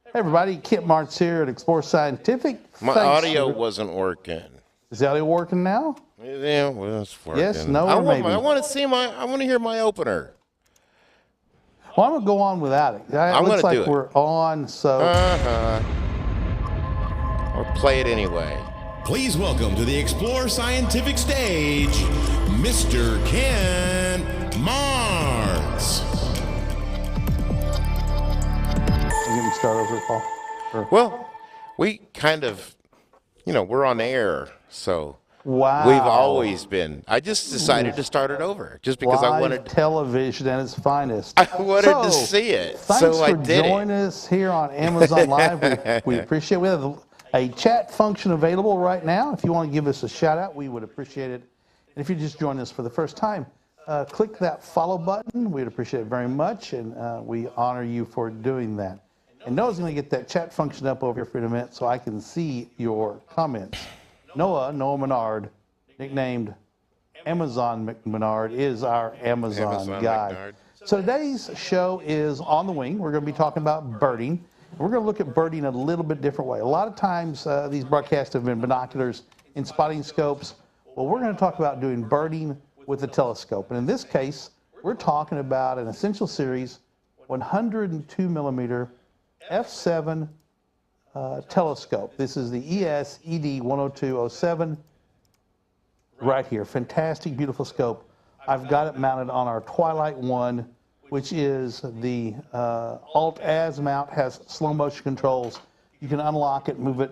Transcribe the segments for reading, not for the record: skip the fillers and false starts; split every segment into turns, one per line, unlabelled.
Hey everybody, Kent Marts here at Explore Scientific.
My audio wasn't working.
Is the audio working now?
Yeah, well, it's working.
Yes, no, or maybe.
I want to hear my opener.
Well, I'm going to go on without it.
I'm
looks
gonna
like
do it.
we're on, so...
Or play it anyway.
Please welcome to the Explore Scientific stage, Mr. Ken Marts.
You get me start over, Paul? Or...
Well, we kind of, we're on air, so
Wow.
we've always been. I just decided to start it over, just because
Live
I wanted
television at its finest.
I wanted to see it,
Thanks
so I
for
did
joining us here on Amazon Live. We appreciate it. We have a chat function available right now. If you want to give us a shout out, we would appreciate it. And if you just joined us for the first time, click that follow button. We'd appreciate it very much, and we honor you for doing that. And Noah's going to get that chat function up over here for a minute so I can see your comments. Noah Menard, nicknamed Amazon Menard, is our Amazon guy.
Menard.
So today's show is on the wing. We're going to be talking about birding. We're going to look at birding a little bit different way. A lot of times these broadcasts have been binoculars and spotting scopes. Well, we're going to talk about doing birding with a telescope. And in this case, we're talking about an Essential Series 102 millimeter f7 telescope. This is the ES-ED 10207 right here. Fantastic, beautiful scope. I've got it mounted on our Twilight One, which is the Alt-Az mount, has slow motion controls. You can unlock it, move it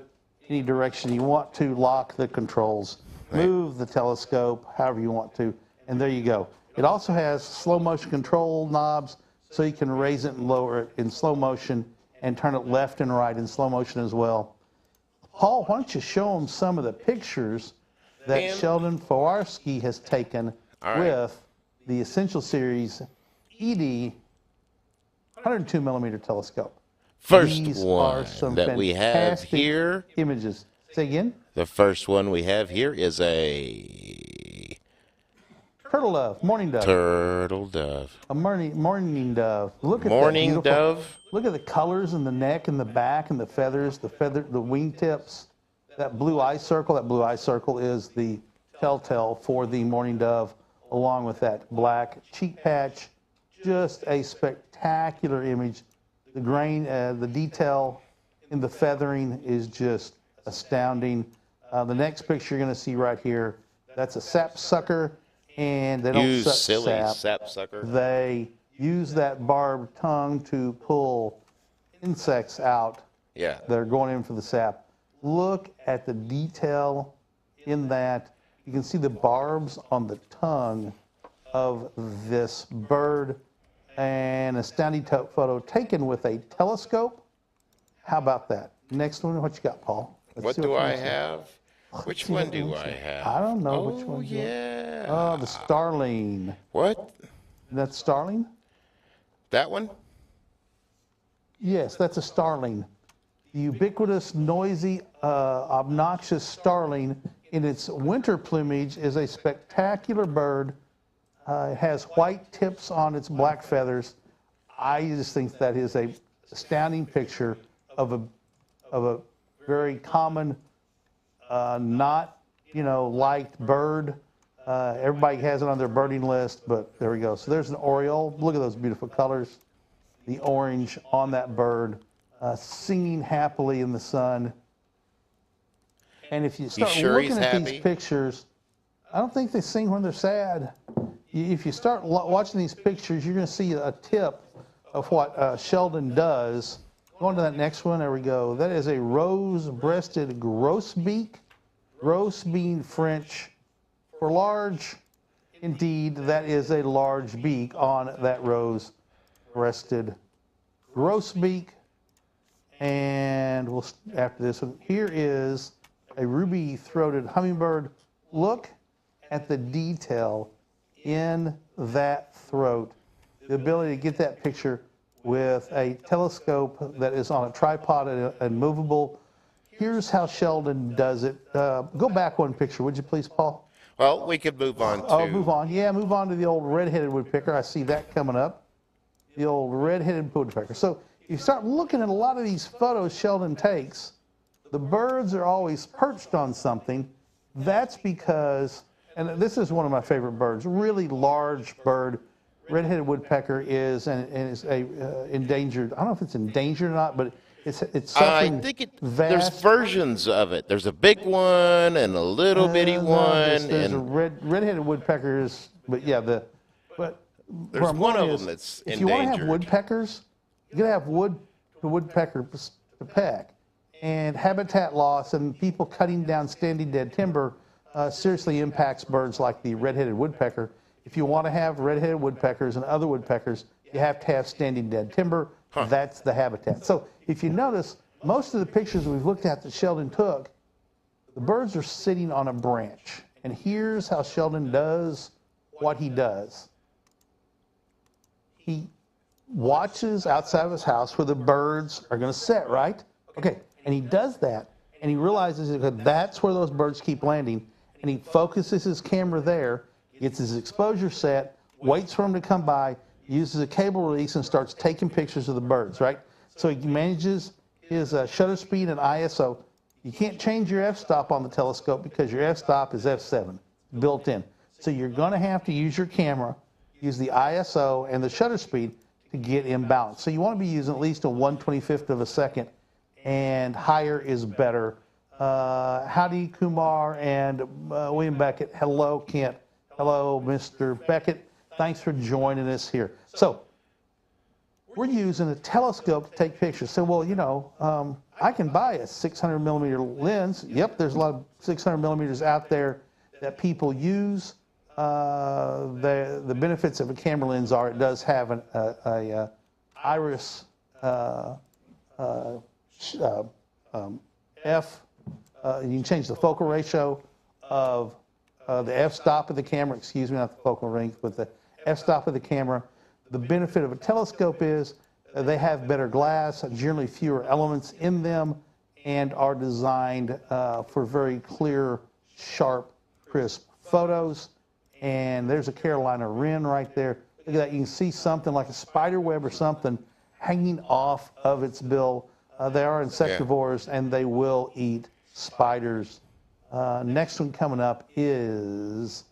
any direction you want to, lock the controls, move the telescope however you want to, and there you go. It also has slow motion control knobs, so you can raise it and lower it in slow motion and turn it left and right in slow motion as well. Paul, why don't you show them some of the pictures that Sheldon Fawarski has taken with the Essential Series ED 102 millimeter telescope.
First
These
one
are some
that we have
fantastic
here.
Images. Say again?
The first one we have here is a
Turtle dove, morning dove.
turtle dove.
A morning dove. Look at
Morning
that beautiful,
dove.
Look at the colors in the neck and the back and the feathers, the wingtips. That blue eye circle. That blue eye circle is the telltale for the morning dove, along with that black cheek patch. Just a spectacular image. The grain, the detail in the feathering is just astounding. The next picture you're going to see right here, that's a Sap Sucker, and they don't
You
suck
silly
sap.
sap sucker.
They use that barbed tongue to pull insects out
Yeah.
that are going in for the sap. Look at the detail in that. You can see the barbs on the tongue of this bird. An astounding photo taken with a telescope. How about that? Next one, what you got, Paul? Let's
What
see
do I
you see.
have? Which
see
one
what
do
we
I
see.
have?
I don't know which one.
Yeah.
Oh, the Starling.
What?
That's Starling?
That one?
Yes, that's a Starling. The ubiquitous, noisy, obnoxious Starling in its winter plumage is a spectacular bird. It has white tips on its black feathers. I just think that is a astounding picture of a very common, not liked bird. Everybody has it on their birding list, but there we go. So there's an oriole. Look at those beautiful colors. The orange on that bird, singing happily in the sun. And if you start looking at these pictures, I don't think they sing when they're sad. If you start watching these pictures, you're going to see a tip of what Sheldon does. Going to that next one, there we go. That is a rose-breasted grosbeak, gros being French for large. Indeed, that is a large beak on that rose-breasted grosbeak. And we'll after this one, here is a ruby-throated hummingbird. Look at the detail in that throat. The ability to get that picture with a telescope that is on a tripod and movable. Here's how Sheldon does it. Go back one picture, would you please, Paul?
Well, we could move on to...
Oh, move on. Yeah, move on to the old red-headed woodpecker. I see that coming up. The old red-headed woodpecker. So you start looking at a lot of these photos Sheldon takes, the birds are always perched on something. That's because, and this is one of my favorite birds, really large bird. Red-headed woodpecker is endangered. I don't know if it's endangered or not, but it's suffering.
I think there's versions of it. There's a big one and a little bitty one.
There's a red-headed woodpeckers, but yeah, but
there's one of them that's
if you want to have woodpeckers, you got to have woodpecker to peck, and habitat loss and people cutting down standing dead timber seriously impacts birds like the red-headed woodpecker. If you want to have red-headed woodpeckers and other woodpeckers, you have to have standing dead timber. That's the habitat. So if you notice, most of the pictures we've looked at that Sheldon took, the birds are sitting on a branch. And here's how Sheldon does what he does. He watches outside of his house where the birds are going to sit, right? Okay, and he does that, and he realizes that that's where those birds keep landing, and he focuses his camera there, gets his exposure set, waits for them to come by, uses a cable release, and starts taking pictures of the birds, right? So he manages his shutter speed and ISO. You can't change your f-stop on the telescope because your f-stop is f7, built in. So you're going to have to use your camera, use the ISO and the shutter speed to get in balance. So you want to be using at least a 1/25th of a second, and higher is better. Howdy, Kumar and William Beckett. Hello, Kent. Hello, Mr. Beckett. Thanks for joining us here. So we're using a telescope to take pictures. So, well, you know, I can buy a 600 millimeter lens. Yep, there's a lot of 600 millimeters out there that people use. The benefits of a camera lens are it does have an iris f. You can change the focal ratio of the f-stop of the camera, excuse me, not the focal length, but the f-stop of the camera. The benefit of a telescope is they have better glass, generally fewer elements in them, and are designed for very clear, sharp, crisp photos. And there's a Carolina wren right there. Look at that. You can see something like a spider web or something hanging off of its bill. They are insectivores, and they will eat spiders. Next one coming up is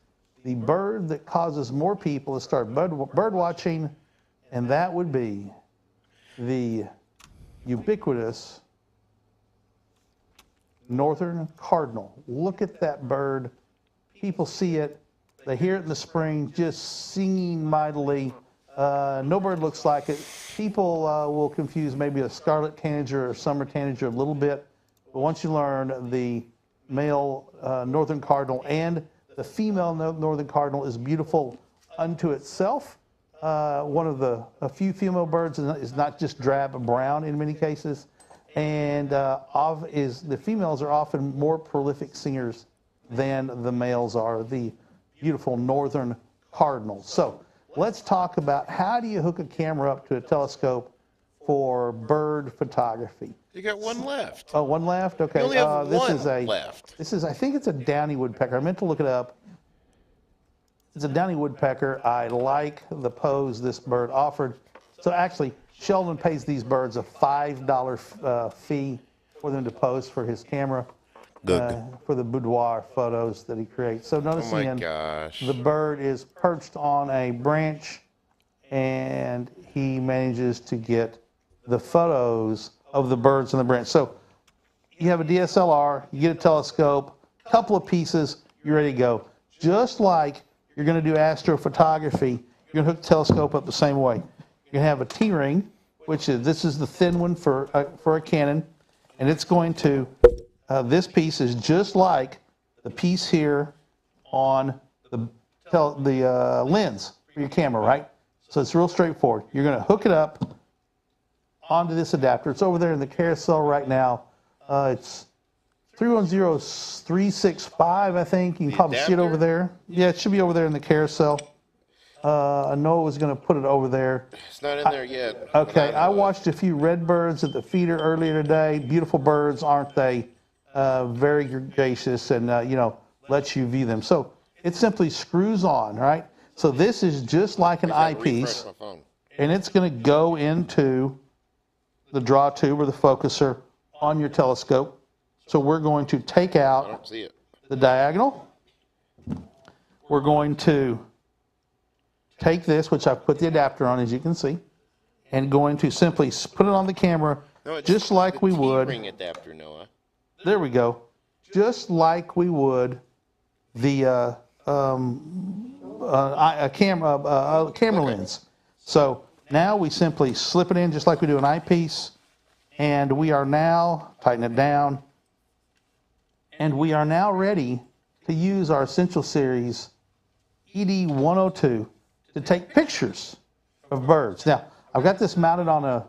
the bird that causes more people to start bird watching, and that would be the ubiquitous northern cardinal. Look at that bird. People see it. They hear it in the spring, just singing mightily. No bird looks like it. People will confuse maybe a scarlet tanager or summer tanager a little bit, but once you learn the male northern cardinal and the female northern cardinal is beautiful unto itself. One of a few female birds is not just drab and brown in many cases, and the females are often more prolific singers than the males are. The beautiful northern cardinal. So let's talk about how do you hook a camera up to a telescope for bird photography.
You got one left.
Oh, one left? Okay.
You only have one left.
I think it's a downy woodpecker. I meant to look it up. It's a downy woodpecker. I like the pose this bird offered. So actually, Sheldon pays these birds a $5 fee for them to pose for his camera. For the boudoir photos that he creates. So notice the bird is perched on a branch, and he manages to get the photos of the birds on the branch. So you have a DSLR, you get a telescope, a couple of pieces, you're ready to go. Just like you're going to do astrophotography, you're going to hook the telescope up the same way. You're going to have a T-ring, this is the thin one for a Canon, and it's going to this piece is just like the piece here on the lens for your camera, right? So it's real straightforward. You're going to hook it up onto this adapter. It's over there in the carousel right now. It's 310365, I think. You can probably see it over there. Yeah, it should be over there in the carousel. Noah was going to put it over there.
It's not in there yet.
Okay, I watched a few red birds at the feeder earlier today. Beautiful birds, aren't they? Very gregarious, and lets you view them. So it simply screws on, right? So this is just like an eyepiece, and it's going to go into the draw tube or the focuser on your telescope. So we're going to take
I
out
don't see it.
the diagonal. We're going to take this, which I've put the adapter on, as you can see, and going to simply put it on the camera
No, it's
just like we
the
would.
T-ring adapter, Noah.
There we go. Just like we would the camera lens. So now we simply slip it in just like we do an eyepiece, and we are now, tighten it down, and we are now ready to use our Essential Series ED102 to take pictures of birds. Now, I've got this mounted on a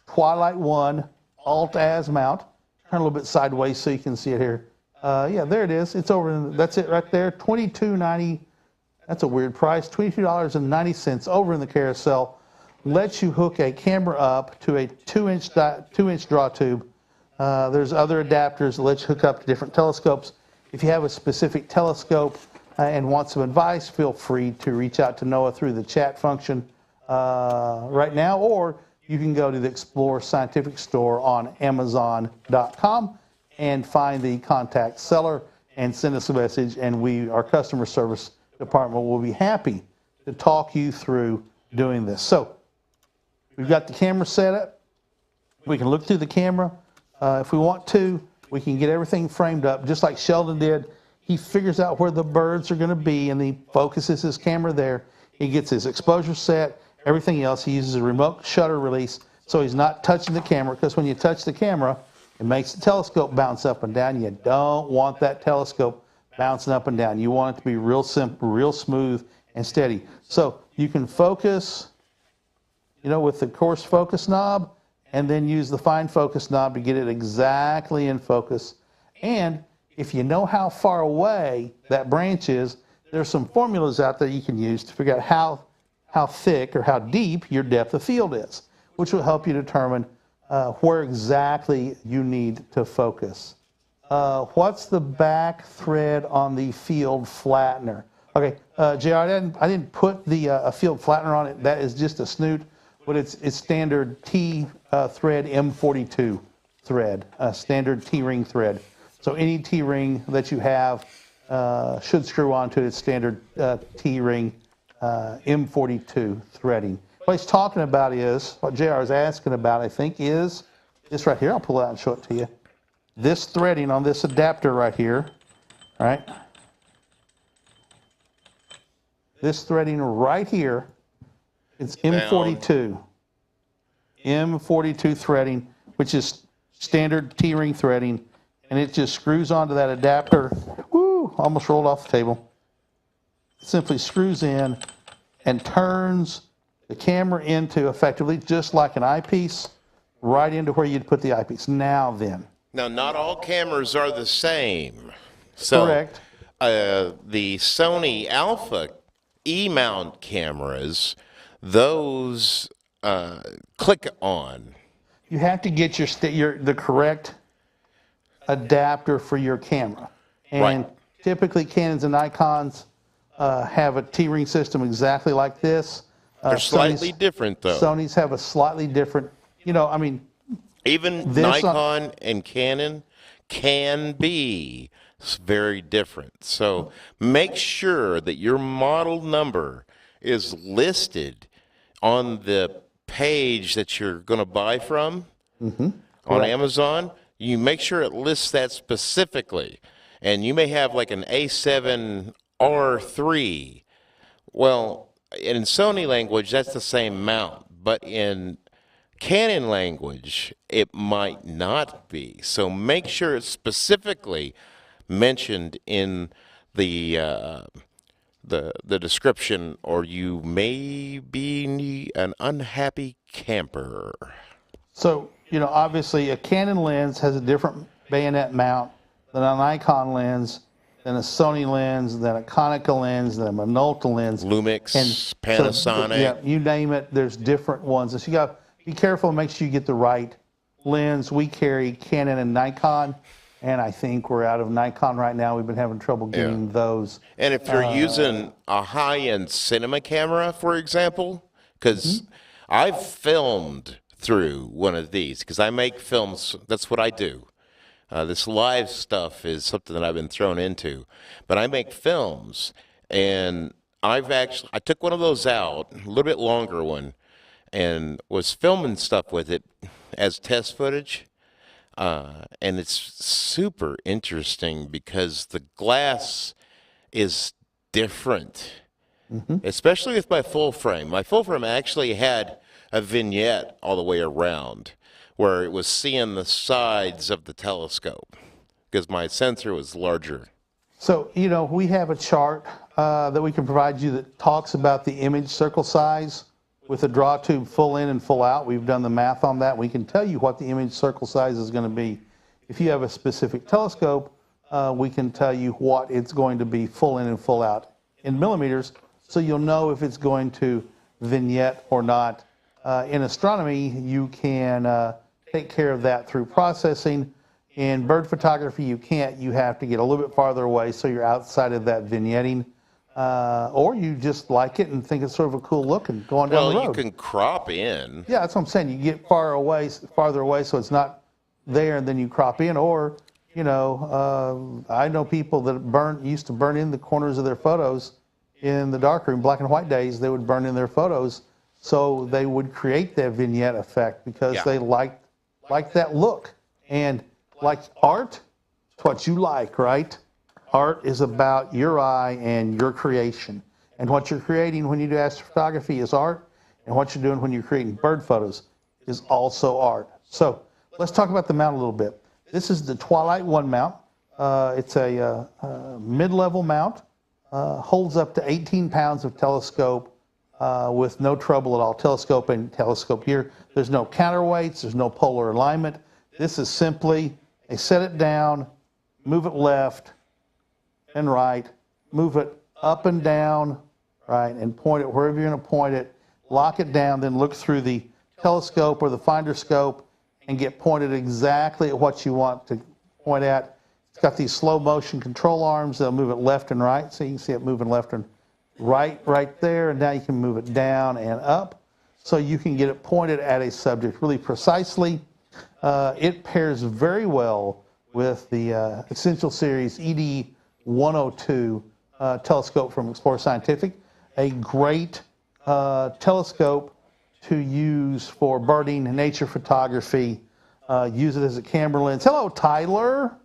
Twilight One Mount. Turn a little bit sideways so you can see it here. Yeah, there it is. It's over. That's it right there. $22.90. That's a weird price. $22.90 over in the carousel. Lets you hook a camera up to a 2-inch draw tube. There's other adapters that let you hook up to different telescopes. If you have a specific telescope and want some advice, feel free to reach out to Noah through the chat function right now, or you can go to the Explore Scientific Store on Amazon.com and find the contact seller and send us a message, and our customer service department will be happy to talk you through doing this. So we've got the camera set up. We can look through the camera. If we want to, we can get everything framed up just like Sheldon did. He figures out where the birds are going to be, and he focuses his camera there. He gets his exposure set, everything else. He uses a remote shutter release, so he's not touching the camera, because when you touch the camera, it makes the telescope bounce up and down. You don't want that telescope bouncing up and down. You want it to be real simple, real smooth and steady. So you can focus, with the coarse focus knob, and then use the fine focus knob to get it exactly in focus. And if you know how far away that branch is, there's some formulas out there you can use to figure out how thick or how deep your depth of field is, which will help you determine where exactly you need to focus. What's the back thread on the field flattener? Okay, JR, I didn't put the field flattener on it. That is just a snoot, but it's standard T thread M42 thread, standard T-ring thread. So any T-ring that you have should screw onto its standard T-ring M42 threading. What he's talking about is, what JR is asking about, I think, is this right here. I'll pull it out and show it to you. This threading on this adapter right here, right? This threading right here, it's M42. M42 threading, which is standard T-ring threading, and it just screws onto that adapter. Woo, almost rolled off the table. It simply screws in and turns the camera into, effectively, just like an eyepiece, right into where you'd put the eyepiece. Now then.
Now, not all cameras are the same. So,
correct.
The Sony Alpha E-mount cameras, those click on.
You have to get the correct adapter for your camera. And
Right.
typically Canons and Nikons have a T-ring system exactly like this.
They're slightly different, though.
Sony's have a slightly different,
Even Nikon and Canon can be very different. So make sure that your model number is listed on the page that you're going to buy from on Amazon. You make sure it lists that specifically. And you may have like an A7R3. Well, in Sony language, that's the same mount. But in Canon language, it might not be. So make sure it's specifically mentioned in the description, or you may be an unhappy camper.
So, obviously a Canon lens has a different bayonet mount than a Nikon lens, than a Sony lens, than a Konica lens, than a Minolta lens.
Lumix,
and
Panasonic.
So, yeah, you name it, there's different ones. So you got to be careful and make sure you get the right lens. We carry Canon and Nikon, and I think we're out of Nikon right now. We've been having trouble getting those.
And if you're using a high-end cinema camera, for example, because I've filmed through one of these because I make films. That's what I do. This live stuff is something that I've been thrown into, but I make films, and I took one of those out, a little bit longer one, and was filming stuff with it as test footage. And it's super interesting because the glass is different, especially with my full frame. My full frame actually had a vignette all the way around where it was seeing the sides of the telescope because my sensor was larger.
So, we have a chart that we can provide you that talks about the image circle size with a draw tube full in and full out. We've done the math on that. We can tell you what the image circle size is going to be. If you have a specific telescope, we can tell you what it's going to be full in and full out in millimeters, so you'll know if it's going to vignette or not. In astronomy, you can take care of that through processing. In bird photography, you can't. You have to get a little bit farther away so you're outside of that vignetting. Or you just like it and think it's sort of a cool look and go on down the road.
Well, you can crop in.
Yeah, that's what I'm saying. You get farther away so it's not there, and then you crop in. Or, I know people that used to burn in the corners of their photos in the darkroom, black and white days. They would burn in their photos so they would create that vignette effect because they liked that look. And like art, it's what you like, right? Art is about your eye and your creation. And what you're creating when you do astrophotography is art, and what you're doing when you're creating bird photos is also art. So let's talk about the mount a little bit. This is the Twilight One Mount. It's a mid-level mount, holds up to 18 pounds of telescope with no trouble at all. Telescope and telescope here. There's no counterweights, there's no polar alignment. This is simply, they set it down, move it left and right, move it up and down, right, and point it wherever you're going to point it, lock it down, then look through the telescope or the finder scope and get pointed exactly at what you want to point at. It's got these slow motion control arms. They'll move it left and right, so you can see it moving left and right there, and now you can move it down and up so you can get it pointed at a subject really precisely. It pairs very well with the Essential Series ED 102 telescope from Explore Scientific, a great telescope to use for birding and nature photography. Use it as a camera lens. Hello, Tyler.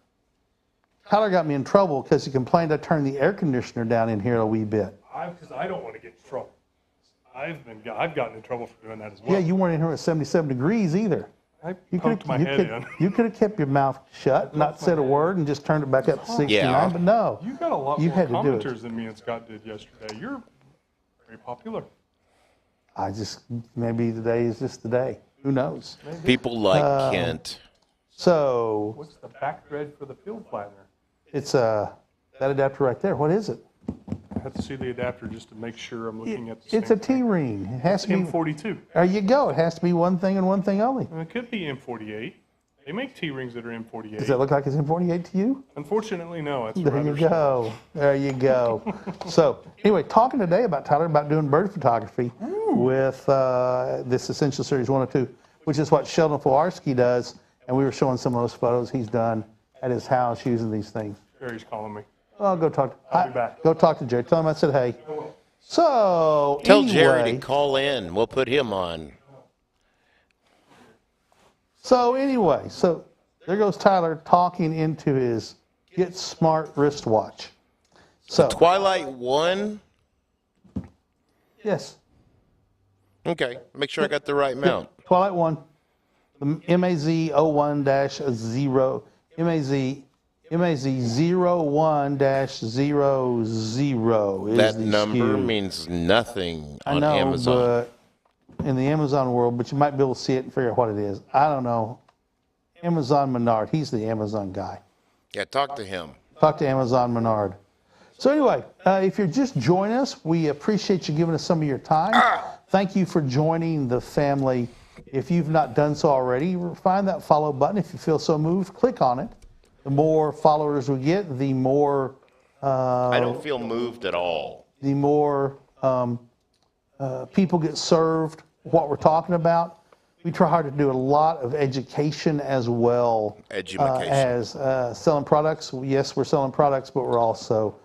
Tyler got me in trouble because he complained I turned the air conditioner down in here a wee bit.
Because I don't want to get in trouble. I've gotten in trouble for doing that as well.
Yeah, you weren't in here at 77 degrees either.
I poked my head in.
You could have kept your mouth shut, not said a word, and just turned it back up to 69, but no.
You got a lot more commenters than me and Scott did yesterday. You're very popular.
Maybe today is just the day. Who knows?
Maybe.
People like Kent.
So.
What's the back thread for the field flattener?
It's that adapter right there. What is it?
I have to see the adapter just to make sure I'm looking at the same
It's a T-ring. It has to be
M42.
There you go. It has to be one thing and one thing only.
It could be M48. They make T-rings that are M48.
Does that look like it's M48 to you?
Unfortunately, no. It's
There you go. There you go. So anyway, talking today about Tyler about doing bird photography with this Essential Series 102, which is what Sheldon Filarski does, and we were showing some of those photos he's done at his house using these things.
Jerry's calling me.
I'll go talk.
I'll be back.
Go talk to Jerry. Tell him I said hey. So
Tell
anyway,
Jerry to call in. We'll put him on.
So anyway, there goes Tyler talking into his Get Smart wristwatch. So
Twilight One?
Yes.
Okay, make sure I got the right mount.
Twilight One, the MAZ01-0, MAZ01-00 is
That
the
number
SKU.
means nothing
I
on
know,
Amazon.
but in the Amazon world, but you might be able to see it and figure out what it is. I don't know. Amazon Menard, he's the Amazon guy.
Yeah, talk to him.
Talk to Amazon Menard. So anyway, if you're just joining us, we appreciate you giving us some of your time. Thank you for joining the family. If you've not done so already, find that follow button. If you feel so moved, click on it. The more followers we get, the more...
I don't feel moved at all.
The more people get served what we're talking about. we try hard to do a lot of education as well as selling products. Yes, we're selling products, but we're also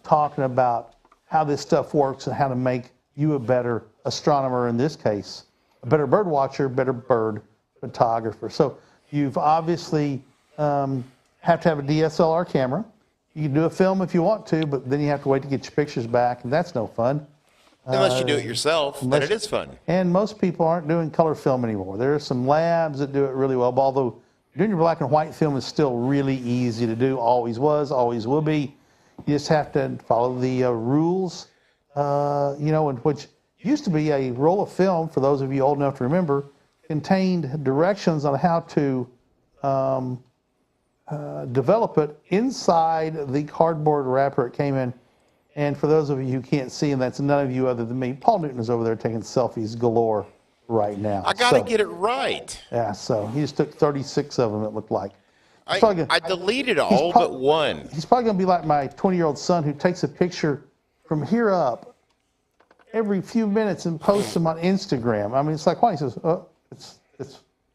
talking about how this stuff works and how to make you a better astronomer, in this case, a better bird watcher, better bird photographer. So you've obviously have to have a DSLR camera. You can do a film if you want to, but then you have to wait to get your pictures back, and that's no fun.
Unless you do it yourself, then it is fun.
And most people aren't doing color film anymore. There are some labs that do it really well, although doing your black and white film is still really easy to do. Always was, always will be. You just have to follow the rules, which used to be a roll of film, for those of you old enough to remember, contained directions on how to develop it inside the cardboard wrapper it came in. And for those of you who can't see, and that's none of you other than me, Paul Newton is over there taking selfies galore right now.
I got to get it right.
Yeah, so he just took 36 of them, it looked like.
I deleted all but one.
He's probably going to be like my 20-year-old son, who takes a picture from here up every few minutes and posts them on Instagram. I mean, it's like, why? He says, oh,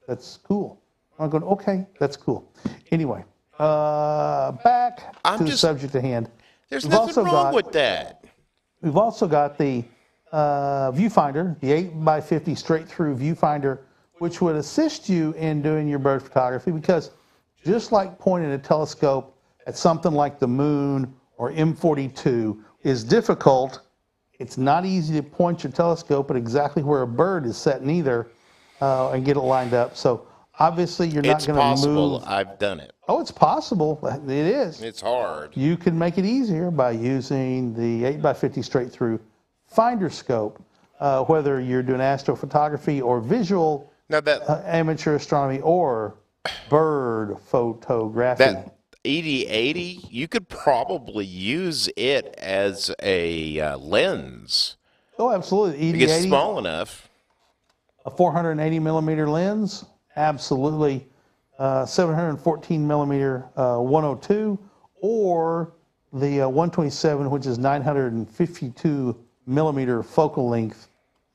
that's cool. I'm going, okay, that's cool. Anyway, back to the subject at hand.
There's nothing wrong with that.
We've also got the viewfinder, the 8x50 straight-through viewfinder, which would assist you in doing your bird photography, because just like pointing a telescope at something like the moon or M42 is difficult, it's not easy to point your telescope at exactly where a bird is sitting either and get it lined up. So obviously you're not going to move.
It's possible. I've done it.
Oh, it's possible. It is.
It's hard.
You can make it easier by using the 8x50 straight through finder scope, whether you're doing astrophotography or visual amateur astronomy or bird photography.
That 8080, you could probably use it as a lens.
Oh, absolutely. 8080.
It's small enough.
A 480 millimeter lens, absolutely. 714 millimeter 102, or the 127, which is 952 millimeter focal length.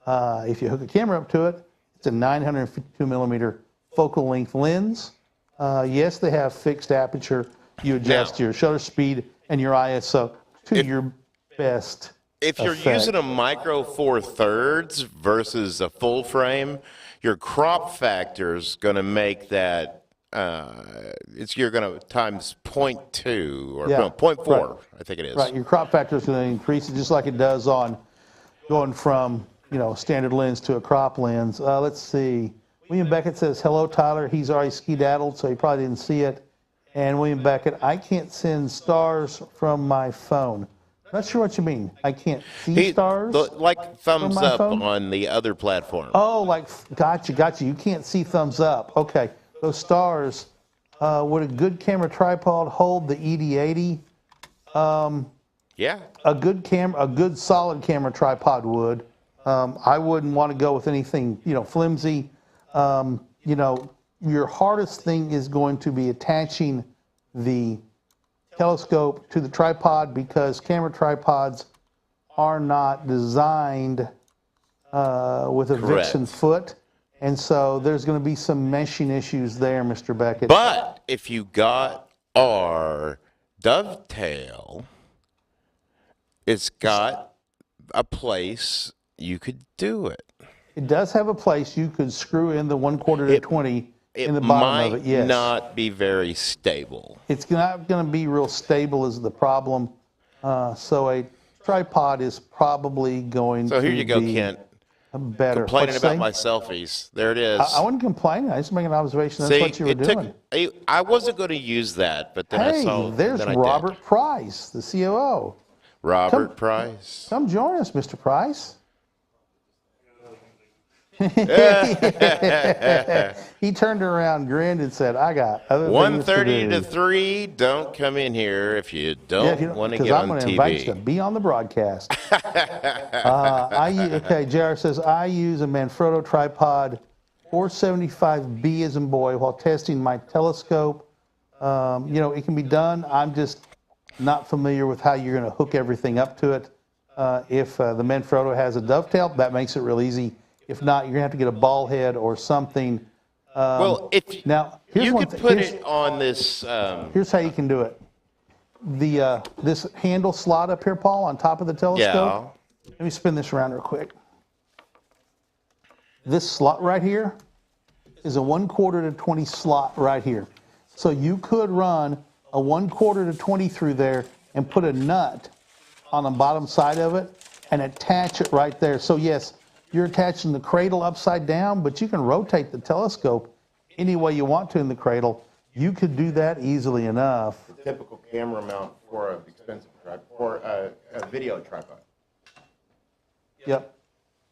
If you hook a camera up to it, it's a 952 millimeter focal length lens. Yes, they have fixed aperture. You adjust your shutter speed and your ISO to your best
If you're using a micro 4/3 versus a full frame, your crop factor is going to make that you're going to times 0.2 or no, 0.4, right. I think it is.
Right, your crop factor is going to increase it just like it does on going from standard lens to a crop lens. Let's see. William Beckett says, hello, Tyler. He's already skedaddled, so he probably didn't see it. And William Beckett, I can't send stars from my phone. Not sure what you mean. I can't see stars?
Like thumbs up on the other platform.
Oh, like, gotcha. You can't see thumbs up. Okay. Those stars, would a good camera tripod hold the ED80?
Yeah.
A good solid camera tripod would. I wouldn't want to go with anything, flimsy. Your hardest thing is going to be attaching the telescope to the tripod, because camera tripods are not designed with a Vixen foot. And so there's going to be some meshing issues there, Mr. Beckett.
But if you got our dovetail, it's got a place you could do it.
It does have a place you could screw in the 1/4 to 20 in the bottom of it. Yes.
It might not be very stable.
It's not going to be real stable is the problem. So a tripod is probably going to be...
So here you go, Kent.
Better.
Complaining about my selfies. There it is.
I wasn't complaining. I just making an observation. That's what you were doing.
I wasn't going to use that, but then I saw.
There's Robert Price, the COO.
Robert Price.
Come join us, Mr. Price. He turned around, grinned, and said, "I got other things to do."
1:30 to 3. Don't come in here if you don't want to get on TV. Because I'm going to invite you
to be on the broadcast. JR says, I use a Manfrotto tripod 475B as in boy while testing my telescope. It can be done. I'm just not familiar with how you're going to hook everything up to it. If the Manfrotto has a dovetail, that makes it real easy. If not, you're going to have to get a ball head or something.
Well, if
Now, here's
you
one
could
thing.
put it on this.
Here's how you can do it. This handle slot up here, Paul, on top of the telescope.
Yeah.
Let me spin this around real quick. This slot right here is a 1/4 to 20 slot right here. So you could run a 1/4 to 20 through there and put a nut on the bottom side of it and attach it right there. So yes, you're attaching the cradle upside down, but you can rotate the telescope any way you want to in the cradle. You could do that easily enough.
Typical camera mount for an expensive tripod, for a video tripod.
Yep.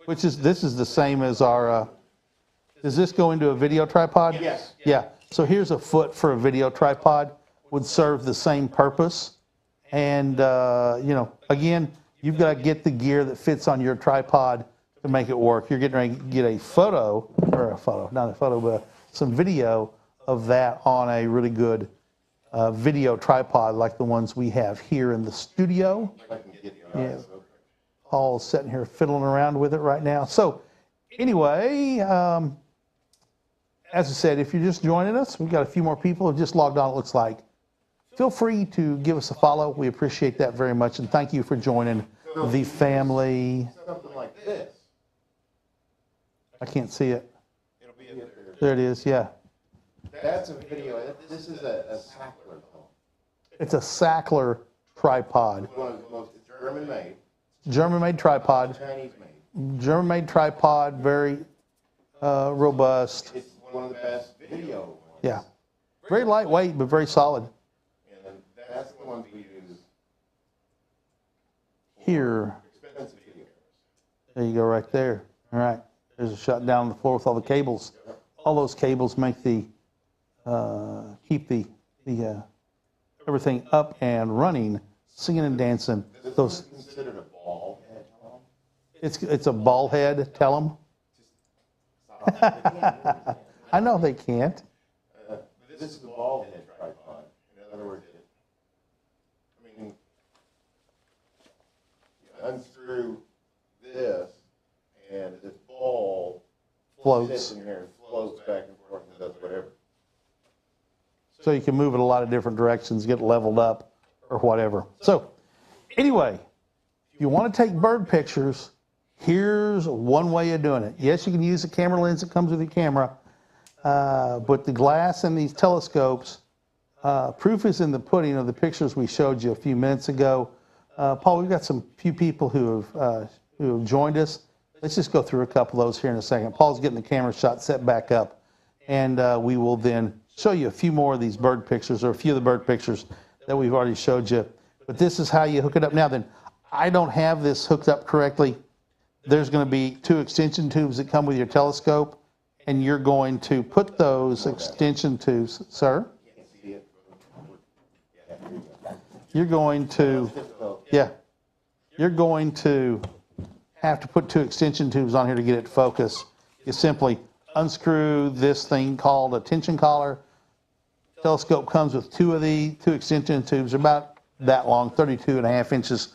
This is the same as our, does this go into a video tripod?
Yes.
Yeah. So here's a foot for a video tripod, would serve the same purpose. And, again, you've got to get the gear that fits on your tripod to make it work. You're getting ready to get some video of that on a really good video tripod like the ones we have here in the studio. Yeah. Paul's sitting here fiddling around with it right now. So anyway, as I said, if you're just joining us, we've got a few more people who just logged on, it looks like. Feel free to give us a follow. We appreciate that very much. And thank you for joining the family.
Something like this.
I can't see it.
It'll be there.
There it is, yeah.
That's a video. This is a Sackler phone.
It's a Sackler tripod.
It's one of the most German-made.
German-made tripod.
Chinese-made.
German-made tripod, very robust.
It's one of the best video ones.
Yeah. Very lightweight, but very solid.
And that's the ones we use.
Here.
Expensive video.
There you go, right there. All right. There's a shot down on the floor with all the cables. All those cables make keep the everything up and running, singing and dancing.
Those considered a ball head, Tom?
It's a ball head. Tell them. I know they can't.
This is the ball head tripod. In other words, you unscrew this, and this ball
Floats.
sits in here and floats back and forth and does whatever.
So you can move it a lot of different directions, get leveled up or whatever. So anyway, if you want to take bird pictures, here's one way of doing it. Yes, you can use the camera lens that comes with your camera, but the glass in these telescopes, proof is in the pudding of the pictures we showed you a few minutes ago. Paul, we've got some few people who have joined us. Let's just go through a couple of those here in a second. Paul's getting the camera shot set back up, and we will then show you a few more of these bird pictures, or a few of the bird pictures that we've already showed you. But this is how you hook it up. Now then, I don't have this hooked up correctly. There's going to be 2 extension tubes that come with your telescope, and you're going to put those extension tubes, sir? You're going to, you're going to have to put 2 extension tubes on here to get it focused. You simply unscrew this thing called a tension collar. Telescope comes with 2 of these, 2 extension tubes, about that long, 32.5 inches,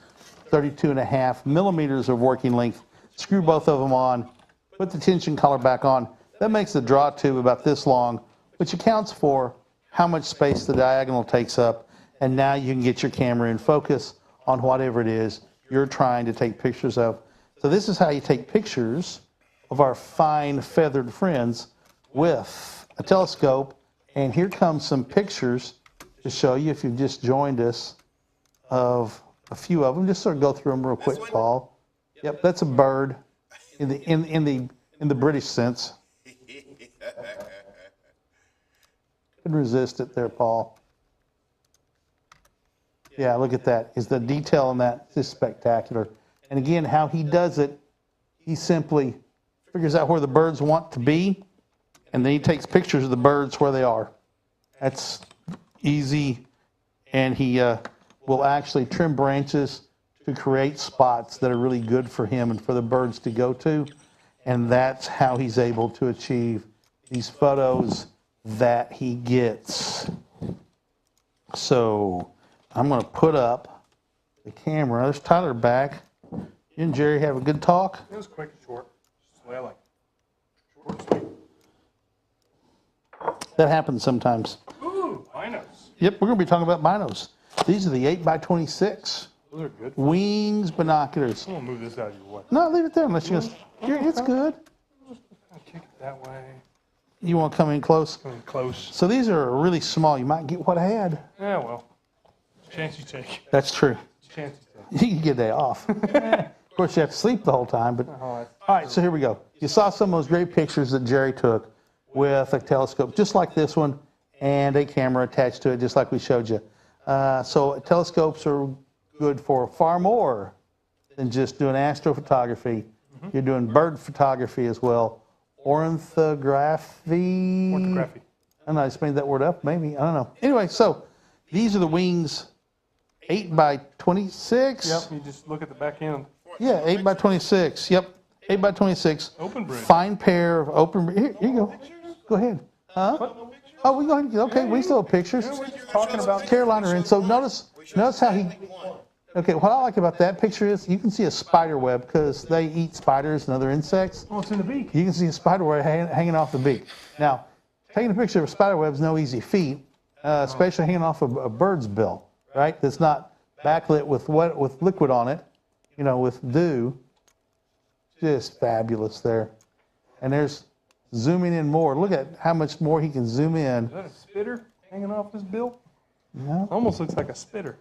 32.5 millimeters of working length. Screw both of them on, put the tension collar back on. That makes the draw tube about this long, which accounts for how much space the diagonal takes up. And now you can get your camera in focus on whatever it is you're trying to take pictures of. So this is how you take pictures of our fine feathered friends with a telescope. And here comes some pictures to show you, if you've just joined us, of a few of them. Just sort of go through them real quick, Paul. Yep, that's a bird in the British sense. Couldn't resist it there, Paul. Yeah, look at that. Is the detail in that is spectacular. And again, how he does it, he simply figures out where the birds want to be, and then he takes pictures of the birds where they are. That's easy, and he will actually trim branches to create spots that are really good for him and for the birds to go to, and that's how he's able to achieve these photos that he gets. So I'm going to put up the camera. There's Tyler back. You and Jerry have a good talk?
It was quick and short. Just the way I like it.
That happens sometimes.
Ooh, binos.
Yep, we're going to be talking about binos. These are the 8x26
Those are good.
wings binoculars.
I'm going to move this out of your way.
No, leave it there unless you're it's good.
I'll kick it that way.
You want to come in close?
Come in close.
So these are really small. You might get what I had.
Yeah, well. Chance you take.
That's true.
Chance you take.
You can get a day off. Of course, you have to sleep the whole time. But all right, so here we go. You saw some of those great pictures that Jerry took with a telescope, just like this one, and a camera attached to it, just like we showed you. So telescopes are good for far more than just doing astrophotography. You're doing bird photography as well. Ornithography.
Orthography.
I don't know, I just made that word up, maybe. I don't know. Anyway, so these are the wings, 8x26.
Yep, you just look at the back end.
Yeah, 8x26. Yep, 8x26.
Open bridge.
Fine pair of open. Here you go. Go ahead. Huh? Oh, we go ahead. Okay, we still have pictures.
We're just talking about
Carolina in. So notice how he. Okay, what I like about that picture is you can see a spider web because they eat spiders and other insects.
Oh, it's in the beak.
You can see a spider web hanging off the beak. Now, taking a picture of a spider web is no easy feat, especially hanging off a bird's bill, right? That's not backlit with liquid on it, with dew. Just fabulous there. And there's zooming in more. Look at how much more he can zoom in.
Is that a spitter hanging off his bill?
Yeah.
Almost looks like a spitter.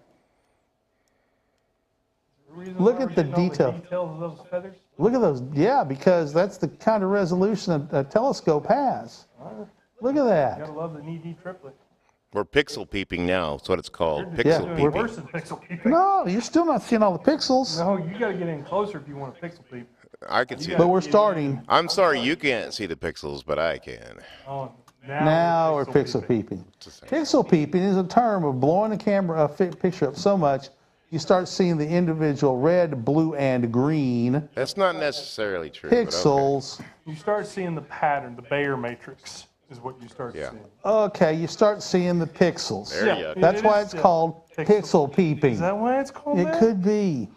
Look at the detail.
Details of those feathers.
Look at those. Yeah, because that's the kind of resolution a telescope has. Look at
You
that.
gotta love the knee-deep triplet.
We're pixel peeping now. That's what it's called.
Yeah,
Pixel
we're-
peeping.
Worse than pixel peeping.
No, you're still not seeing all the pixels.
No, you gotta get in closer if you want a pixel peep.
I can see
But
it.
we're starting.
I'm sorry you can't see the pixels, but I can.
Oh,
Now we're pixel peeping. Pixel peeping is a term of blowing a picture up so much you start seeing the individual red, blue, and green
That's not necessarily true. but okay.
pixels.
You start seeing the pattern, the Bayer matrix is what you start
Yeah.
seeing.
Okay, you start seeing the pixels.
There you go.
That's why it's
Yeah.
called pixel
Is
peeping.
that why it's called
It
that?
could be.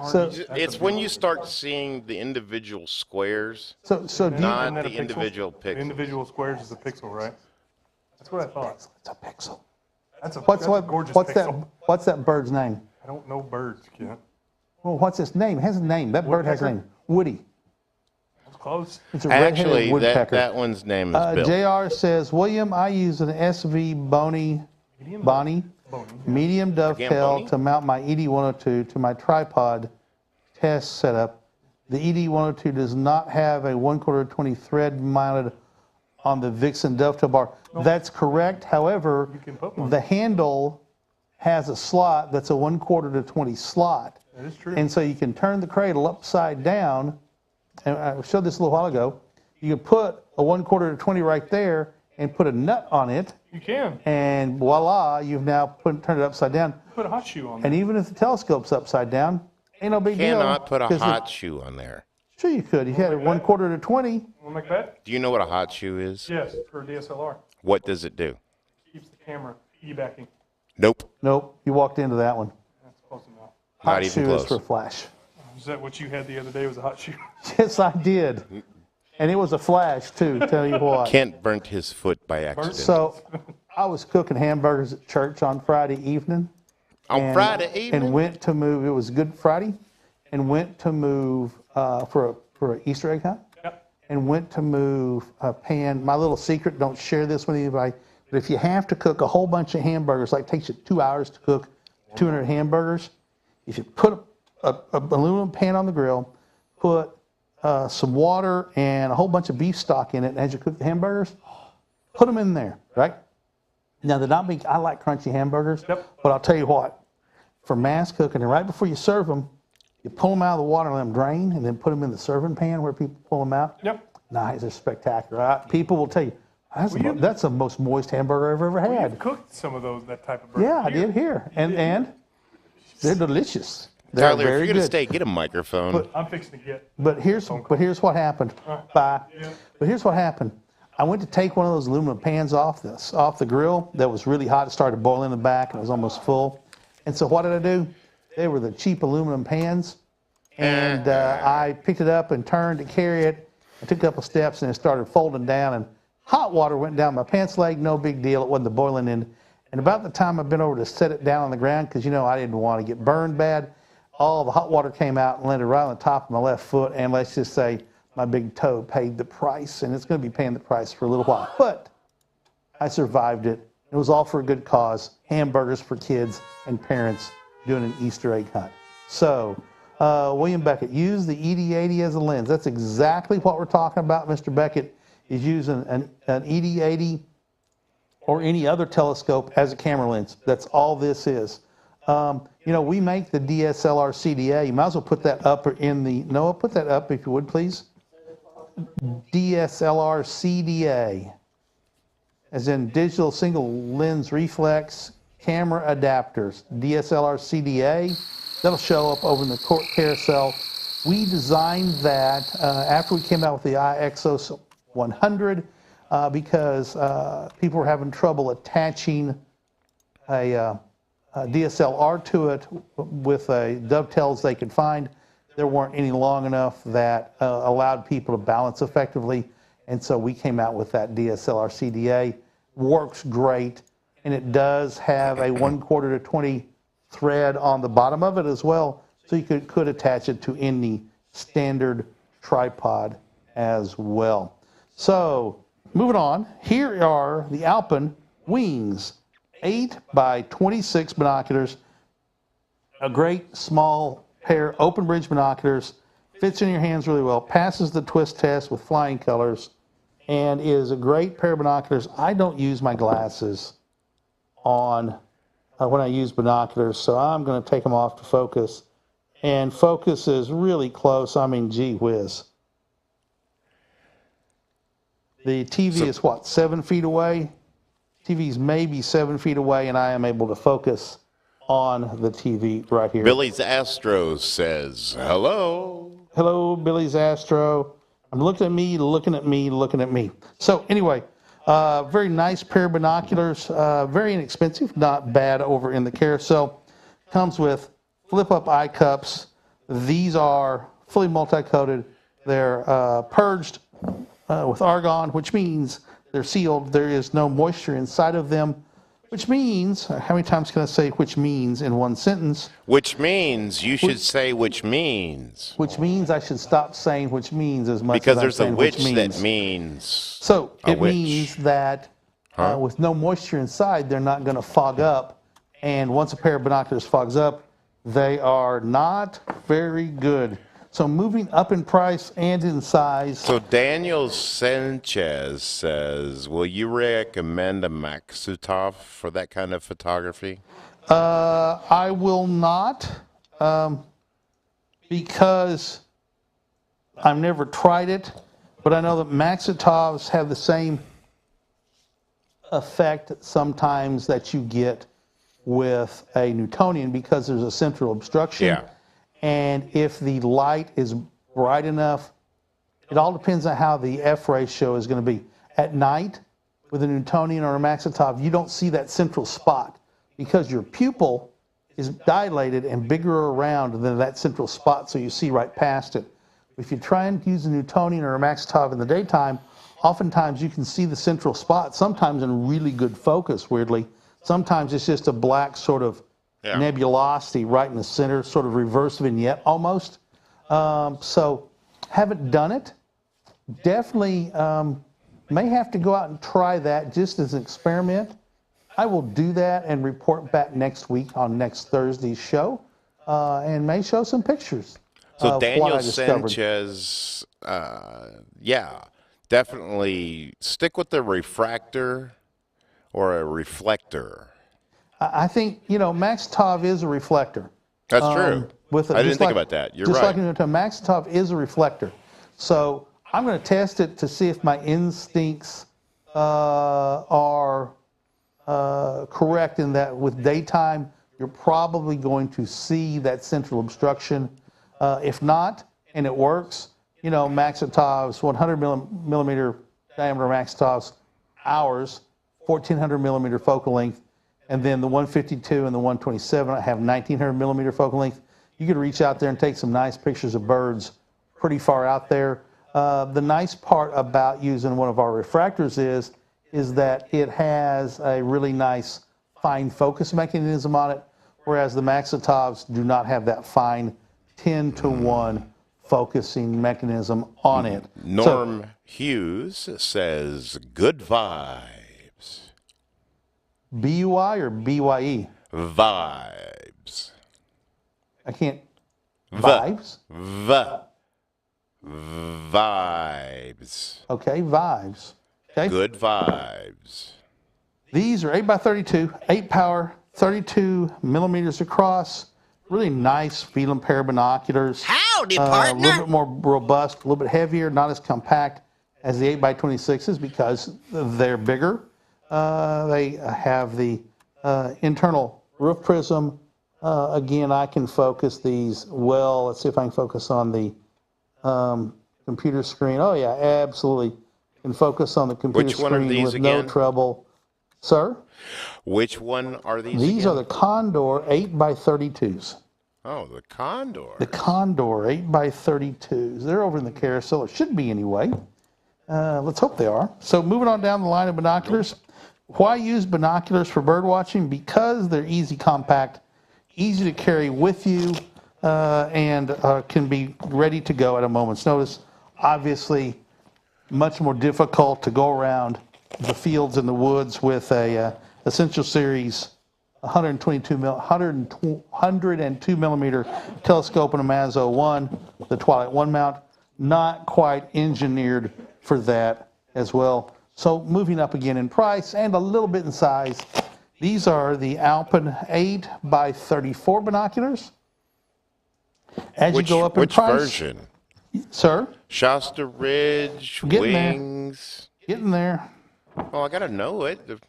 So,
It's when you start seeing the individual squares.
so do you,
Not
Isn't that a
the
pixel?
individual
The
pixels.
individual squares is a pixel, right? That's what I thought.
it's a pixel.
That's a
What's
gorgeous
what's
pixel.
What's that bird's name?
I don't know birds, Kent.
Well, what's its name? It has a name. That bird has a
Woodpecker?
name. Woody.
That's close.
It's a red-headed
Actually,
woodpecker.
that one's name is Bill.
JR says, William, I use an SV Bonnie
Bony.
medium dovetail
Bonnie?
to mount my ED102 to my tripod test setup. The ED102 does not have a 1/4 20 thread mounted on the Vixen dovetail bar. That's correct. However,
can put one.
the handle has a slot that's a 1/4 20 slot.
That is true.
And so you can turn the cradle upside down. And I showed this a little while ago. You can put a 1/4 20 right there and put a nut on it.
You can.
And voila, you've now turned it upside down.
Put a hot shoe on there.
And even if the telescope's upside down, ain't no big deal.
Cannot put a
'cause
hot shoe on there.
Sure you could. You had a 1/4 20.
Want to make that?
Do you know what a hot shoe is?
Yes, for a DSLR.
What does it do?
Keeps the camera piggybacking.
Nope.
Nope, you walked into that one.
That's close enough.
Hot
Not even
shoe is
close.
for flash.
Is that what you had the other day? Was a hot shoe?
Yes, I did. And it was a flash too, tell you what.
Kent burnt his foot by accident.
So I was cooking hamburgers at church on Friday evening.
On Friday evening?
And went to move, it was Good Friday, and went to move for an Easter egg hunt.
Yep.
And went to move a pan. My little secret, don't share this with anybody, but if you have to cook a whole bunch of hamburgers, like it takes you 2 hours to cook 200 hamburgers, if you put a aluminum pan on the grill, put some water and a whole bunch of beef stock in it, and as you cook the hamburgers, put them in there, right? Now, they're not big. I like crunchy hamburgers,
Yep.
but I'll tell you what, for mass cooking, and right before you serve them, you pull them out of the water and let them drain, and then put them in the serving pan where people pull them out.
Yep.
Nice, they're spectacular. People will tell you, that's the most moist hamburger I've ever
You've
had.
cooked some of those, that type of burger.
Yeah, I did here, and they're delicious. They're
Tyler, if
very
you're going to
good.
stay, get a microphone.
I'm fixing to get.
But here's what happened. Bye. But here's what happened. I went to take one of those aluminum pans off the grill that was really hot. It started boiling in the back and it was almost full. And so what did I do? They were the cheap aluminum pans. And I picked it up and turned to carry it. I took a couple steps and it started folding down and Hot water went down my pants leg, no big deal. It wasn't the boiling end. And about the time I've been over to set it down on the ground, because, I didn't want to get burned bad, all the hot water came out and landed right on the top of my left foot. And let's just say my big toe paid the price, and it's going to be paying the price for a little while. But I survived it. It was all for a good cause. Hamburgers for kids and parents doing an Easter egg hunt. So, William Beckett, use the ED80 as a lens. That's exactly what we're talking about, Mr. Beckett, is using an ED80 or any other telescope as a camera lens. That's all this is. We make the DSLR CDA. You might as well put that up in the, Noah, put that up if you would, please. DSLR CDA, as in digital single lens reflex camera adapters. DSLR CDA, that'll show up over in the carousel. We designed that after we came out with the IXOS 100 because people were having trouble attaching a DSLR to it with dovetails they could find. There weren't any long enough that allowed people to balance effectively, and so we came out with that DSLR CDA. Works great, and it does have a 1/4 to 20 thread on the bottom of it as well, so you could attach it to any standard tripod as well. So moving on, here are the Alpen wings, 8x26 binoculars, a great small pair open bridge binoculars, fits in your hands really well, passes the twist test with flying colors, and is a great pair of binoculars. I don't use my glasses on when I use binoculars, so I'm going to take them off to focus. And focus is really close. I mean, gee whiz. The TV is what, 7 feet away? TV's maybe 7 feet away, and I am able to focus on the TV right here.
Billy's Astro says, hello.
Hello, Billy's Astro. I'm looking at me, looking at me, looking at me. So anyway, very nice pair of binoculars, very inexpensive, not bad over in the carousel. Comes with flip-up eye cups. These are fully multi-coated. They're purged with argon, which means they're sealed. There is no moisture inside of them, which means, how many times can I say which means in one sentence?
Which means you should say which means.
Which means I should stop saying which means as much
because
as I'm
there's a
saying
witch
which means.
that means.
So it
witch.
means that with no moisture inside, they're not going to fog up. And once a pair of binoculars fogs up, they are not very good. So moving up in price and in size.
So Daniel Sanchez says, will you recommend a Maxutov for that kind of photography?
I will not, because I've never tried it, but I know that Maxitovs have the same effect sometimes that you get with a Newtonian because there's a central obstruction.
Yeah.
And if the light is bright enough, it all depends on how the F ratio is going to be. At night, with a Newtonian or a Maxitov, you don't see that central spot because your pupil is dilated and bigger around than that central spot, so you see right past it. If you try and use a Newtonian or a Maxitov in the daytime, oftentimes you can see the central spot, sometimes in really good focus, weirdly. Sometimes it's just a black sort of nebulosity right in the center, sort of reverse vignette almost. So haven't done it. Definitely may have to go out and try that just as an experiment. I will do that and report back next week on next Thursday's show and may show some pictures.
So Daniel Sanchez, definitely stick with the refractor or a reflector.
I think, Maxitov is a reflector.
That's true. I didn't think about that. You're right.
Just like a Maxitov is a reflector. So I'm going to test it to see if my instincts are correct in that with daytime, you're probably going to see that central obstruction. If not, and it works, Maxitovs, 100 millimeter diameter Maxitovs, ours, 1400 millimeter focal length, and then the 152 and the 127 have 1900 millimeter focal length. You could reach out there and take some nice pictures of birds pretty far out there. The nice part about using one of our refractors is that it has a really nice fine focus mechanism on it, whereas the Maxitovs do not have that fine 10-to-1 focusing mechanism on it.
Norm Hughes says, good vibes.
BUI or BYE?
Vibes.
I can't. Vibes?
Vibes.
Okay, vibes. Okay.
Good vibes.
These are 8x32, 8 power, 32 millimeters across. Really nice field and pair binoculars.
Howdy,
A
partner.
little bit more robust, a little bit heavier, not as compact as the 8x26s because they're bigger. They have the internal roof prism. Again, I can focus these well. Let's see if I can focus on the computer screen. Oh, yeah, absolutely. Can focus on the computer
Which one are
screen
these
with
again?
no trouble. Sir?
Which one are these?
These
again?
are the Condor 8x32s.
Oh, the Condor.
The Condor 8x32s. They're over in the carousel. It should be anyway. Let's hope they are. So moving on down the line of binoculars. Why use binoculars for bird watching? Because they're easy, compact, easy to carry with you, and can be ready to go at a moment's notice. Obviously, much more difficult to go around the fields and the woods with a Essential Series 102 millimeter telescope and a Mazo 1, the Twilight One Mount. Not quite engineered for that as well. So moving up again in price and a little bit in size, these are the Alpen 8x34 binoculars. As you go up in
which
price,
version?
sir,
Shasta Ridge,
Getting there.
Wings.
getting there.
Well, I got to know it to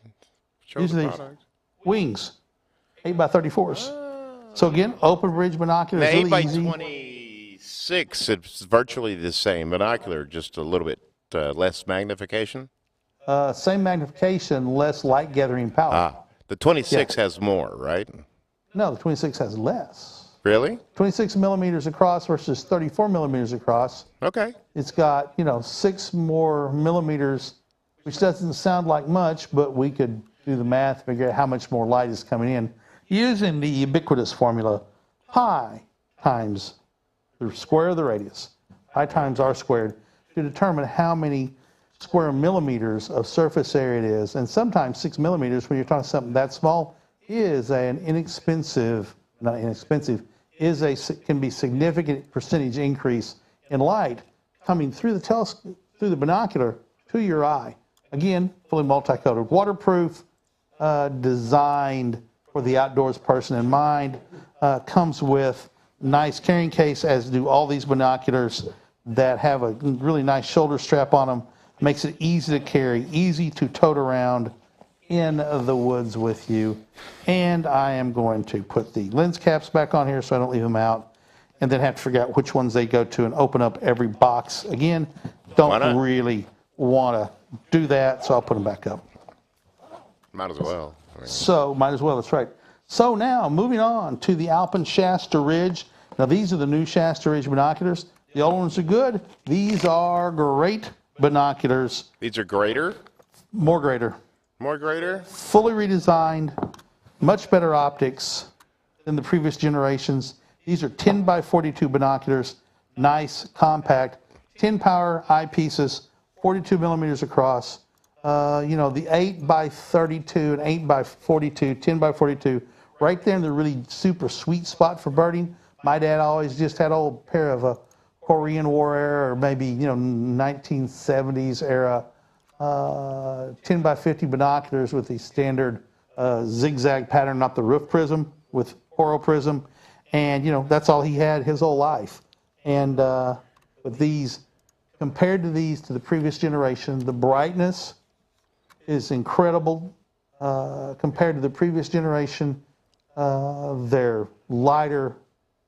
show
These are
the
these
product.
Wings, 8x34s. So again, open bridge binoculars,
The 8
really
by
easy.
26, it's virtually the same binocular, just a little bit less magnification.
Same magnification, less light gathering power.
The 26 has more, right?
No, the 26 has less.
Really?
26 millimeters across versus 34 millimeters across.
Okay.
It's got, 6 more millimeters, which doesn't sound like much, but we could do the math, figure out how much more light is coming in using the ubiquitous formula, pi times the square of the radius, pi times r squared, to determine how many square millimeters of surface area it is. And sometimes 6 millimeters, when you're talking something that small, is an inexpensive, not inexpensive, can be significant percentage increase in light coming through the telescope, through the binocular to your eye. Again, fully multi-coated, waterproof, designed for the outdoors person in mind. Comes with nice carrying case, as do all these binoculars that have a really nice shoulder strap on them. Makes it easy to carry, easy to tote around in the woods with you. And I am going to put the lens caps back on here so I don't leave them out, and then have to figure out which ones they go to and open up every box. Again, don't really want to do that, so I'll put them back up.
Might as well.
So, might as well, that's right. So now, moving on to the Alpen Shasta Ridge. Now, these are the new Shasta Ridge binoculars. The old ones are good. These are great binoculars.
These are greater?
More greater.
More greater?
Fully redesigned, much better optics than the previous generations. These are 10x42 binoculars, nice, compact, 10 power eyepieces, 42 millimeters across. The 8x32 and 8x42, 10x42, right there in the really super sweet spot for birding. My dad always just had an old pair of a Korean War era, or maybe 1970s era 10x50 binoculars with the standard zigzag pattern, not the roof prism, with coral prism, and that's all he had his whole life. And with these, compared to these to the previous generation, the brightness is incredible. Compared to the previous generation, they're lighter,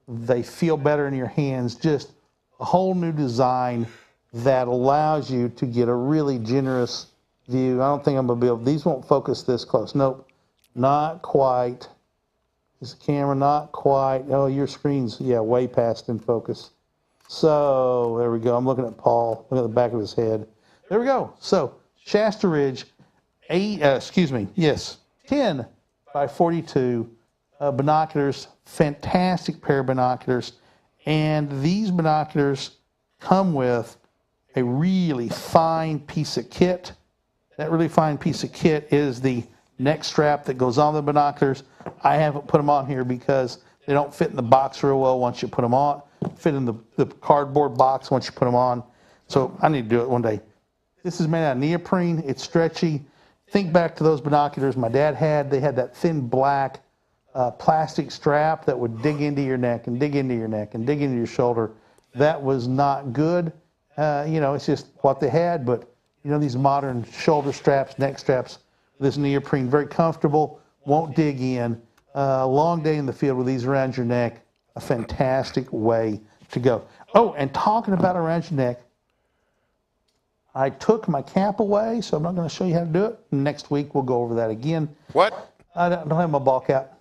they feel better in your hands, just a whole new design that allows you to get a really generous view. I don't think I'm going to be able, these won't focus this close. Nope, not quite. Is the camera not quite? Oh, your screen's, way past in focus. So there we go. I'm looking at Paul. Look at the back of his head. There we go. So Shasta Ridge, 10 by 42 binoculars. Fantastic pair of binoculars. And these binoculars come with a really fine piece of kit. That really fine piece of kit is the neck strap that goes on the binoculars. I haven't put them on here because they don't fit in the box real well once you put them on. Fit in the cardboard box once you put them on. So I need to do it one day. This is made out of neoprene. It's stretchy. Think back to those binoculars my dad had. They had that thin black plastic strap that would dig into your neck and dig into your neck and dig into your shoulder. That was not good. It's just what they had. But, these modern shoulder straps, neck straps, this neoprene, very comfortable, won't dig in. A long day in the field with these around your neck, a fantastic way to go. Oh, and talking about around your neck, I took my cap away, so I'm not going to show you how to do it. Next week, we'll go over that again.
What?
I don't have my ball cap.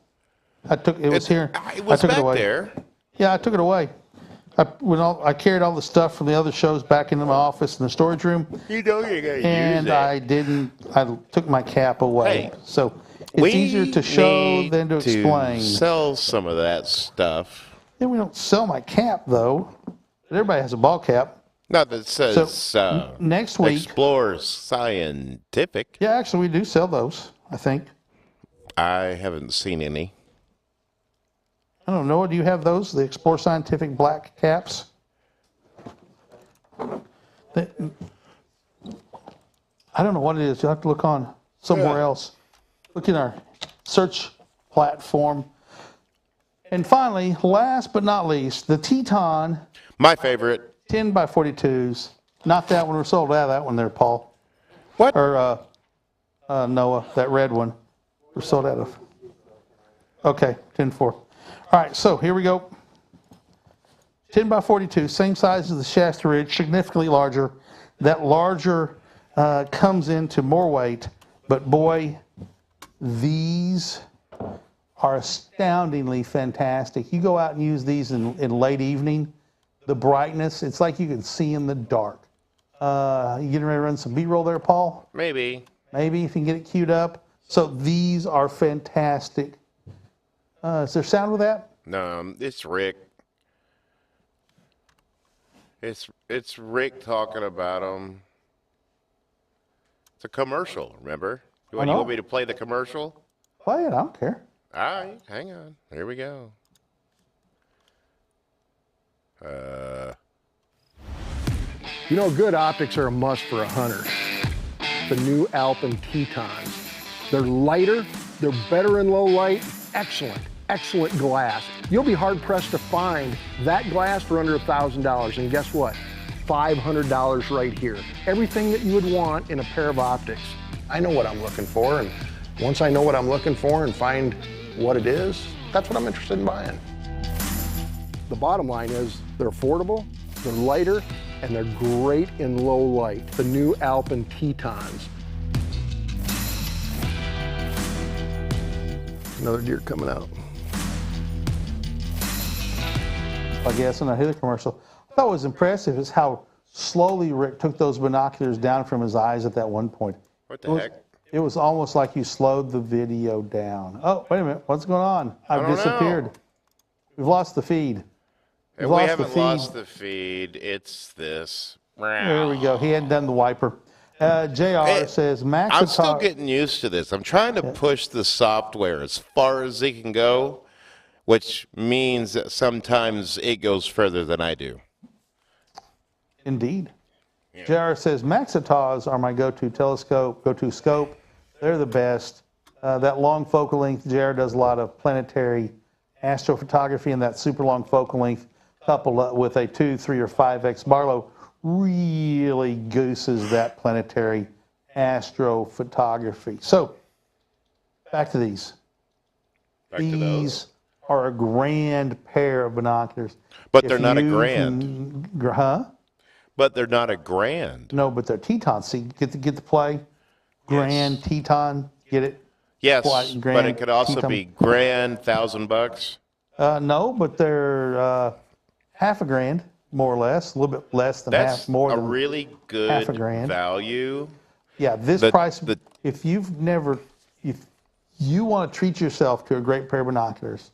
It was here.
It was
I took
back
it away.
there.
Yeah, I took it away. I carried all the stuff from the other shows back into my office in the storage room.
You know you're going to
and
use it.
I took my cap away.
Hey,
so it's easier to show than to explain.
Sell some of that stuff.
Yeah, we don't sell my cap, though. But everybody has a ball cap.
Not that says
next week,
Explore Scientific.
Yeah, actually, we do sell those, I think.
I haven't seen any.
I don't know. Do you have those, the Explore Scientific black caps? I don't know what it is. You'll have to look on somewhere else. Look in our search platform. And finally, last but not least, the Teton.
My favorite.
10 by 42s. Not that one. We're sold out of that one there, Paul.
What?
Or Noah, that red one. We're sold out of. Okay, 10-4. All right, so here we go. 10 by 42, same size as the Shasta Ridge, significantly larger. That larger comes into more weight, but boy, these are astoundingly fantastic. You go out and use these in late evening, the brightness, it's like you can see in the dark. You getting ready to run some B-roll there, Paul?
Maybe.
Maybe if you can get it queued up. So these are fantastic. Is there sound with that?
No, it's Rick. It's Rick talking about them. It's a commercial, remember? You want me to play the commercial?
Play it, I don't care.
All right, hang on. Here we go.
Good optics are a must for a hunter. The new Alpen Tetons. They're lighter, they're better in low light, excellent glass. You'll be hard pressed to find that glass for under $1,000, and guess what? $500 right here. Everything that you would want in a pair of optics. I know what I'm looking for, and once I know what I'm looking for and find what it is, that's what I'm interested in buying. The bottom line is they're affordable, they're lighter, and they're great in low light. The new Alpen Tetons. Another deer coming out.
I guess, and I hear the commercial. I thought what was impressive is how slowly Rick took those binoculars down from his eyes at that one point.
What the heck?
It was almost like you slowed the video down. Oh, wait a minute. What's going on? I've disappeared. We've lost the feed.
We haven't lost the feed. It's this.
There we go. He hadn't done the wiper. JR says, Max.
I'm still getting used to this. I'm trying to push the software as far as it can go, which means that sometimes it goes further than I do.
Indeed. Yeah. JR says, Maxitas are my go-to telescope, go-to scope. They're the best. That long focal length, JR does a lot of planetary astrophotography, and that super long focal length coupled with a 2, 3, or 5x Barlow really gooses that planetary astrophotography. So, back to these. These are a grand pair of binoculars.
But they're not a grand.
Huh?
But they're not a grand.
No, but they're Tetons. See, get the play? Grand Teton, get it?
Yes,
grand
but it could also
Teton.
be grand, $1,000.
No, but they're half a grand. more or less, a little bit less than
That's
half, more
a
than
really good
half a grand.
value.
Yeah, this price, if you want to treat yourself to a great pair of binoculars,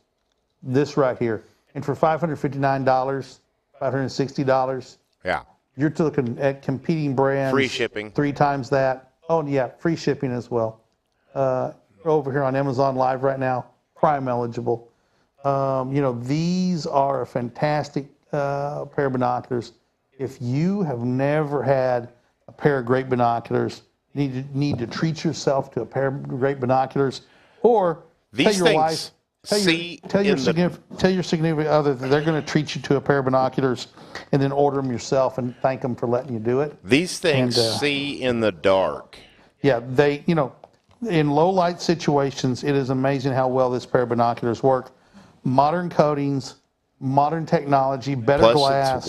this right here, and for $559, $560,
Yeah.
you're looking at competing brands.
Free shipping.
3 times that. Oh, yeah, free shipping as well. Over here on Amazon Live right now, Prime eligible. These are a fantastic pair of binoculars. If you have never had a pair of great binoculars, need to treat yourself to a pair of great binoculars, or
These
tell your wife,
things
tell your significant other that they're going to treat you to a pair of binoculars, and then order them yourself and thank them for letting you do it.
These things see in the dark.
Yeah, in low light situations, it is amazing how well this pair of binoculars work. Modern coatings, modern technology, better
Plus,
glass.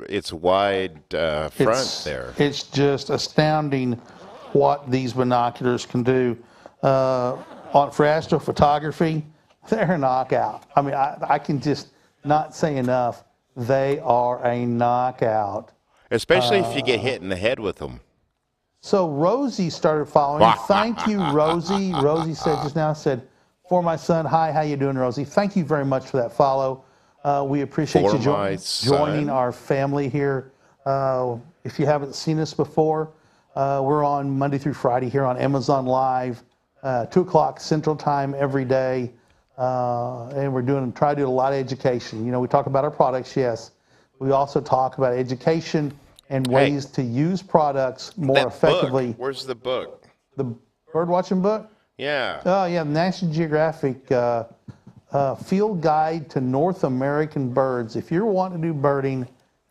it's wide front there.
It's just astounding what these binoculars can do. For astrophotography, they're a knockout. I mean, I can just not say enough. They are a knockout.
Especially if you get hit in the head with them.
So Rosie started following. Thank you, Rosie. Rosie said just now, for my son. Hi, how you doing, Rosie? Thank you very much for that follow. We appreciate you joining our family here. If you haven't seen us before, we're on Monday through Friday here on Amazon Live, 2 o'clock Central Time every day. And we're try to do a lot of education. We talk about our products, yes. We also talk about education and ways to use products more effectively.
Book. Where's the book?
The bird watching book?
Yeah.
Oh, yeah, National Geographic Field Guide to North American Birds. If you're wanting to do birding,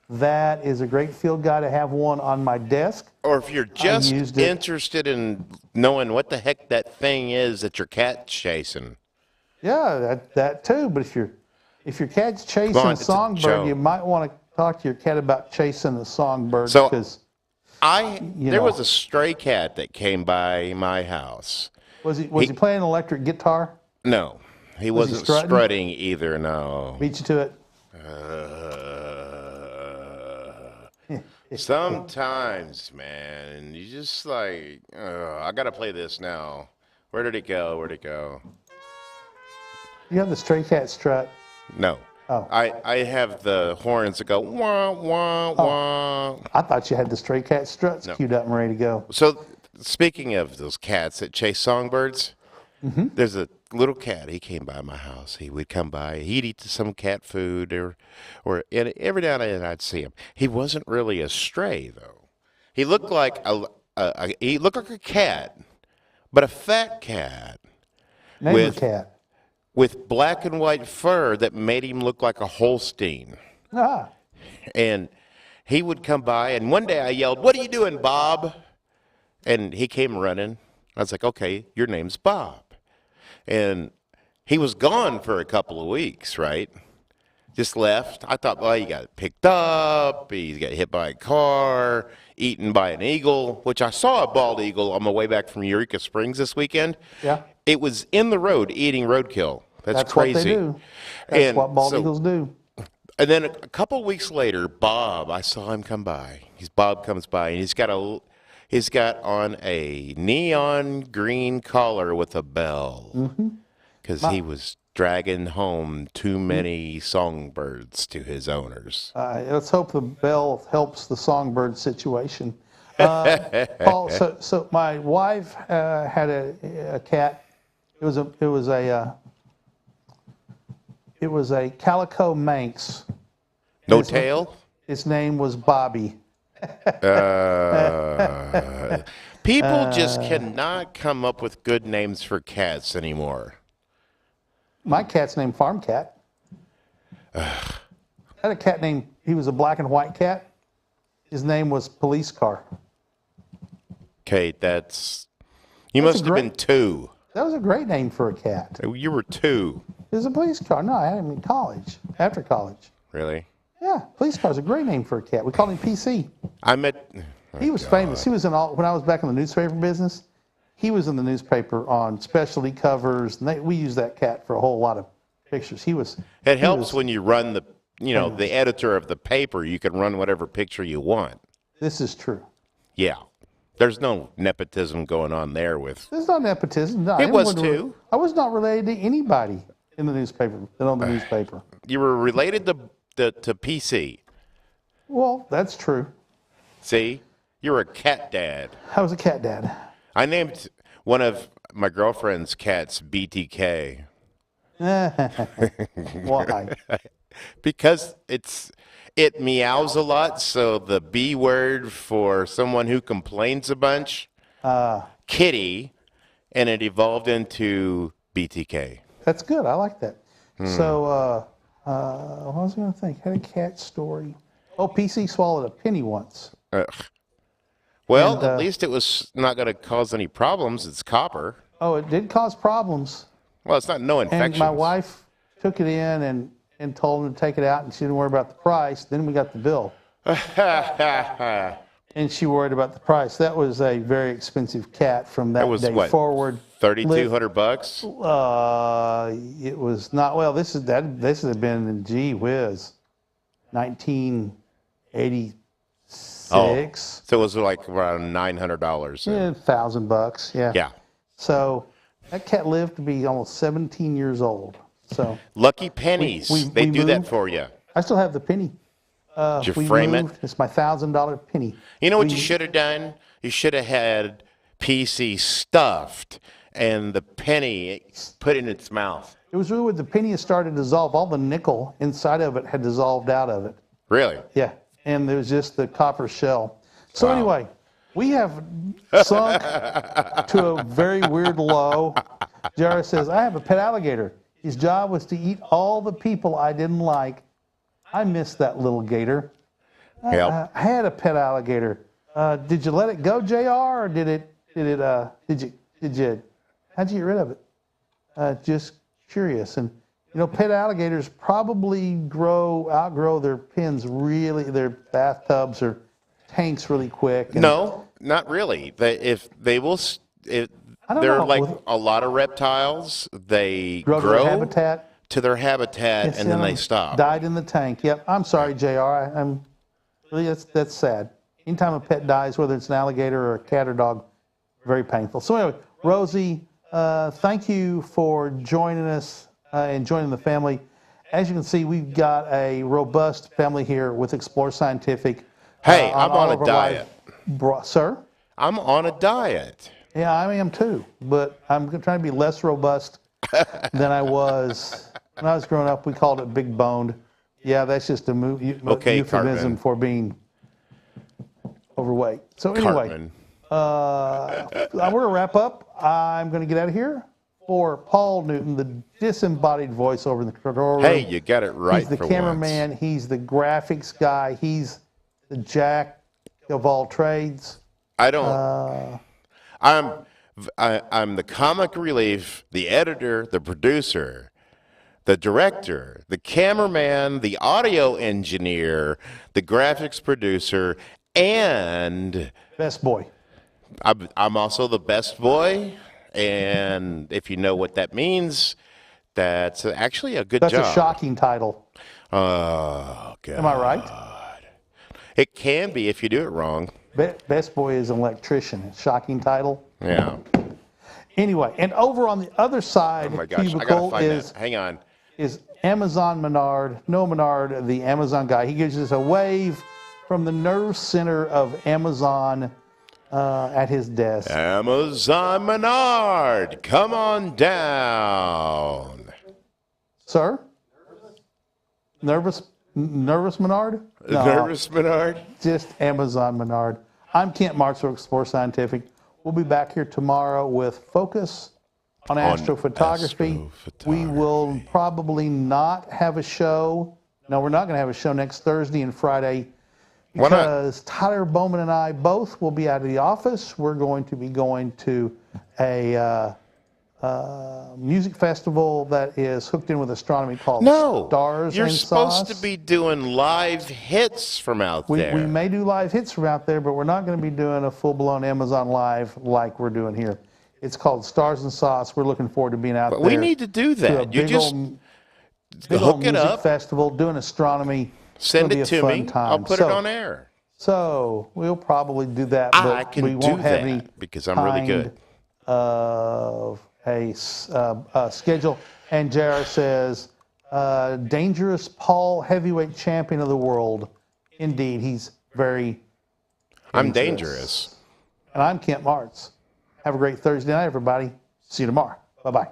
that is a great field guide. I have one on my desk.
Or if you're just interested in knowing what the heck that thing is that your cat's chasing.
Yeah, that too. But if your cat's chasing a songbird, you might want to talk to your cat about chasing a songbird.
So
because
there was a stray cat that came by my house.
Was he playing an electric guitar?
No, he wasn't strutting either. No.
Beat you to
it. Sometimes, man, you just like, I gotta play this now. Where did it go? Where'd it go?
You have the stray cat strut?
No.
Oh.
I have the horns that go wah wah wah.
I thought you had the stray cat struts queued up and ready to go.
So speaking of those cats that chase songbirds, there's a little cat. He came by my house. He would come by. He'd eat some cat food, or and every now and then I'd see him. He wasn't really a stray though. He looked like a cat, but a fat cat.
Neighbor cat.
With black and white fur that made him look like a Holstein.
Ah.
And he would come by, and one day I yelled, "What are you doing, Bob?" And he came running. I was like, "Okay, your name's Bob." And he was gone for a couple of weeks, right? Just left. I thought, well, he got picked up, he got hit by a car, eaten by an eagle, which I saw a bald eagle on my way back from Eureka Springs this weekend.
Yeah.
It was in the road eating roadkill. That's crazy.
What they do. That's what bald eagles do.
And then a couple of weeks later, Bob, I saw him come by. Bob comes by, and he's got on a neon green collar with a bell, because he was dragging home too many songbirds to his owners.
Let's hope the bell helps the songbird situation. Paul, so my wife had a cat. It was a calico Manx.
No tail?
His name was Bobby.
People just cannot come up with good names for cats anymore.
My cat's named Farm Cat. I had a cat named, he was a black and white cat. His name was Police Car.
Okay, you must have been 2.
That was a great name for a cat.
You were 2.
It was a police car. No, I had him in college, after college.
Really?
Yeah, police car is a great name for a cat. We called him PC. He was famous. He was when I was back in the newspaper business, he was in the newspaper on specialty covers. And we used that cat for a whole lot of pictures.
It helps when you run the editor of the paper, you can run whatever picture you want.
This is true.
Yeah. There's no nepotism going on there with.
There's no nepotism. No,
It was too.
I was not related to anybody in the newspaper, that owned the newspaper.
You were related to PC.
Well, that's true.
See? You're a cat dad.
I was a cat dad.
I named one of my girlfriend's cats BTK.
Why?
Because it meows a lot, so the B word for someone who complains a bunch, kitty, and it evolved into BTK.
That's good. I like that. So, what was I going to think? Had a cat story. Oh, PC swallowed a penny once.
Ugh. Well, at least it was not going to cause any problems. It's copper.
Oh, it did cause problems.
Well, it's not no infections.
And my wife took it in and told him to take it out, and she didn't worry about the price. Then we got the bill. And she worried about the price. That was a very expensive cat from that
was
day
what,
forward.
$3,200?
It was not, well, this has been in, gee whiz, 1986.
Oh, so it was like around $900.
Yeah, $1,000, yeah.
Yeah.
So that cat lived to be almost 17 years old. So
lucky pennies. They do that for you.
I still have the penny.
Did you frame it?
It's my $1,000 penny.
You know what you should have done? You should have had PC stuffed and the penny put in its mouth.
It was really when the penny had started to dissolve. All the nickel inside of it had dissolved out of it.
Really?
Yeah. And there was just the copper shell. So anyway, we have sunk to a very weird low. JR says, I have a pet alligator. His job was to eat all the people I didn't like. I miss that little gator.
Yep.
I had a pet alligator. Did you let it go, JR, or did you, how'd you get rid of it? Just curious. And, pet alligators probably outgrow their pens their bathtubs or tanks really quick.
No, not really. They're like a lot of reptiles. They grow to their habitat,
yes,
and then they stop.
Died in the tank. Yep. I'm sorry, JR. I'm really that's sad. Anytime a pet dies, whether it's an alligator or a cat or dog, very painful. So anyway, Rosie, thank you for joining us and joining the family. As you can see, we've got a robust family here with Explore Scientific.
Hey, I'm on a diet.
Sir?
I'm on a diet.
Yeah, I am too, but I'm trying to be less robust than I was. When I was growing up, we called it big boned. Yeah, that's just a euphemism
Cartman.
for being overweight. So anyway, we're going to wrap up. I'm going to get out of here. For Paul Newton, the disembodied voice over in the control room.
Hey, you got it right.
He's the cameraman.
Once.
He's the graphics guy. He's the jack of all trades.
I'm the comic relief, the editor, the producer, the director, the cameraman, the audio engineer, the graphics producer, and
best boy.
I'm also the best boy. And if you know what that means, that's actually a good job.
That's a shocking title.
Oh, God.
Am I right?
It can be if you do it wrong.
Best boy is an electrician. Shocking title.
Yeah.
Anyway, and over on the other side,
oh my gosh,
cubicle
I gotta find that. Hang on.
Is Amazon Menard. Noah Menard, the Amazon guy. He gives us a wave from the nerve center of Amazon at his desk.
Amazon Menard, come on down.
Sir? Nervous Menard? No,
Nervous Menard?
just Amazon Menard. I'm Kent Marts for Explore Scientific. We'll be back here tomorrow with Focus on astrophotography. We will probably not have a show. No, we're not going to have a show next Thursday and Friday because Tyler Bowman and I both will be out of the office. We're going to be going to a music festival that is hooked in with astronomy called Stars
you're
and
supposed
Sauce.
to be doing live hits from out there.
We may do live hits from out there, but we're not going to be doing a full-blown Amazon Live like we're doing here. It's called Stars and Sauce. We're looking forward to being out there.
But we need to do that.
big
hook
old
it
music
up.
festival, doing astronomy.
Send
It'll be
it
a
to
fun
me.
time.
I'll put it on air.
So we'll probably do that, but
I can
we won't
do
have
that
any
because I'm really good.
of a schedule. And JR says, dangerous Paul, heavyweight champion of the world. Indeed, he's very
I'm dangerous.
And I'm Kent Marts. Have a great Thursday night, everybody. See you tomorrow. Bye-bye.